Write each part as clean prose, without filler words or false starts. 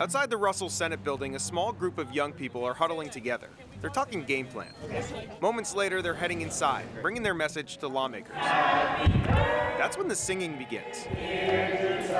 Outside the Russell Senate building, a small group of young people are huddling together. They're talking game plan. Moments later, they're heading inside, bringing their message to lawmakers. That's when the singing begins. They're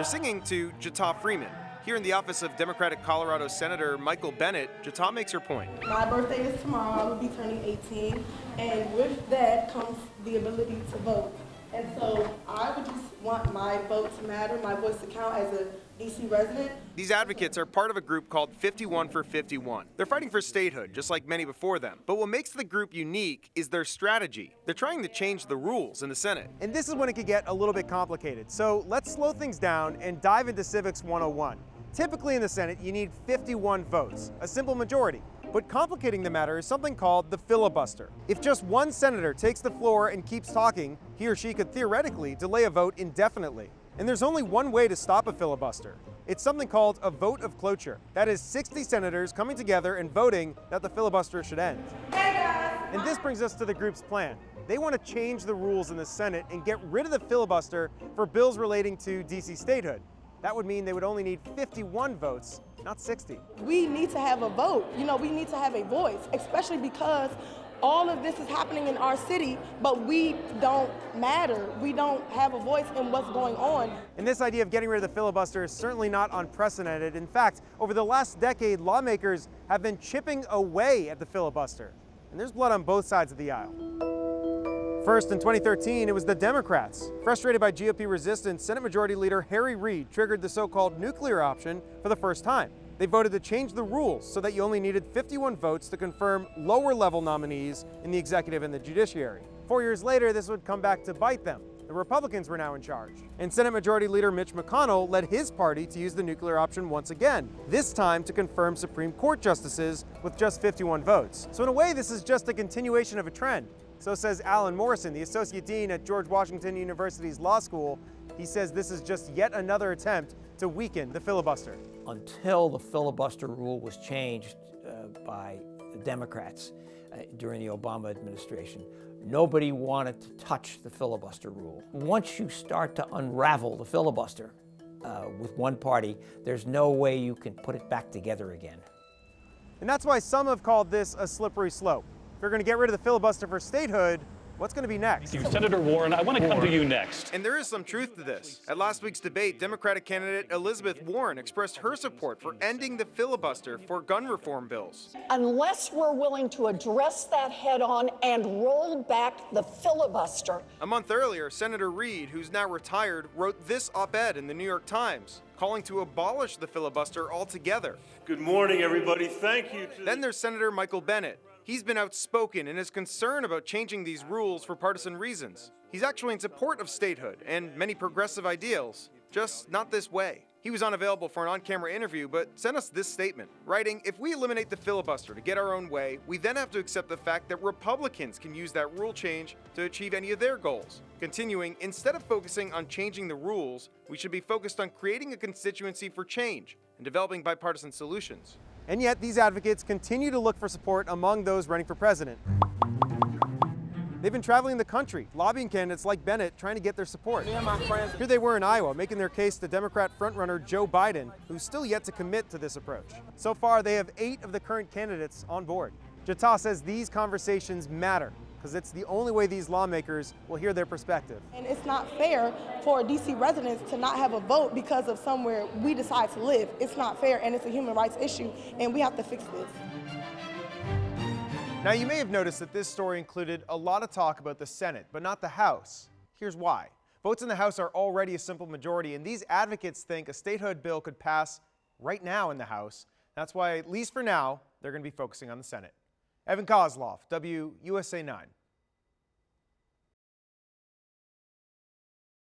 singing to Jata Freeman. Here in the office of Democratic Colorado Senator Michael Bennet, Jata makes her point. My birthday is tomorrow. I will be turning 18, and with that comes the ability to vote. And so I would just want my vote to matter, my voice to count as a DC resident. These advocates are part of a group called 51 for 51. They're fighting for statehood, just like many before them. But what makes the group unique is their strategy. They're trying to change the rules in the Senate. And this is when it could get a little bit complicated. So let's slow things down and dive into Civics 101. Typically in the Senate, you need 51 votes, a simple majority. But complicating the matter is something called the filibuster. If just one senator takes the floor and keeps talking, he or she could theoretically delay a vote indefinitely. And there's only one way to stop a filibuster. It's something called a vote of cloture. That is 60 senators coming together and voting that the filibuster should end. And this brings us to the group's plan. They want to change the rules in the Senate and get rid of the filibuster for bills relating to DC statehood. That would mean they would only need 51 votes, not 60. We need to have a vote. We need to have a voice, especially because all of this is happening in our city, but we don't matter. We don't have a voice in what's going on. And this idea of getting rid of the filibuster is certainly not unprecedented. In fact, over the last decade, lawmakers have been chipping away at the filibuster. And there's blood on both sides of the aisle. First, in 2013, it was the Democrats. Frustrated by GOP resistance, Senate Majority Leader Harry Reid triggered the so-called nuclear option for the first time. They voted to change the rules so that you only needed 51 votes to confirm lower-level nominees in the executive and the judiciary. 4 years later, this would come back to bite them. The Republicans were now in charge. And Senate Majority Leader Mitch McConnell led his party to use the nuclear option once again, this time to confirm Supreme Court justices with just 51 votes. So in a way, this is just a continuation of a trend. So says Alan Morrison, the Associate Dean at George Washington University's Law School. He says this is just yet another attempt to weaken the filibuster. Until the filibuster rule was changed by the Democrats during the Obama administration, nobody wanted to touch the filibuster rule. Once you start to unravel the filibuster with one party, there's no way you can put it back together again. And that's why some have called this a slippery slope. If you're going to get rid of the filibuster for statehood, what's going to be next? Thank you, Senator Warren. I want to come to you next. And there is some truth to this. At last week's debate, Democratic candidate Elizabeth Warren expressed her support for ending the filibuster for gun reform bills. Unless we're willing to address that head on and roll back the filibuster. A month earlier, Senator Reid, who's now retired, wrote this op-ed in the New York Times, calling to abolish the filibuster altogether. Good morning, everybody. Thank you. Then there's Senator Michael Bennet. He's been outspoken in his concern about changing these rules for partisan reasons. He's actually in support of statehood and many progressive ideals, just not this way. He was unavailable for an on-camera interview, but sent us this statement, writing, "If we eliminate the filibuster to get our own way, we then have to accept the fact that Republicans can use that rule change to achieve any of their goals." Continuing, instead of focusing on changing the rules, we should be focused on creating a constituency for change and developing bipartisan solutions. And yet, these advocates continue to look for support among those running for president. They've been traveling the country, lobbying candidates like Bennet, trying to get their support. Here they were in Iowa, making their case to Democrat frontrunner Joe Biden, who's still yet to commit to this approach. So far, they have 8 of the current candidates on board. Jata says these conversations matter, because it's the only way these lawmakers will hear their perspective. And it's not fair for DC residents to not have a vote because of somewhere we decide to live. It's not fair, and it's a human rights issue, and we have to fix this. Now, you may have noticed that this story included a lot of talk about the Senate, but not the House. Here's why. Votes in the House are already a simple majority, and these advocates think a statehood bill could pass right now in the House. That's why, at least for now, they're going to be focusing on the Senate. Evan Koslof, WUSA 9.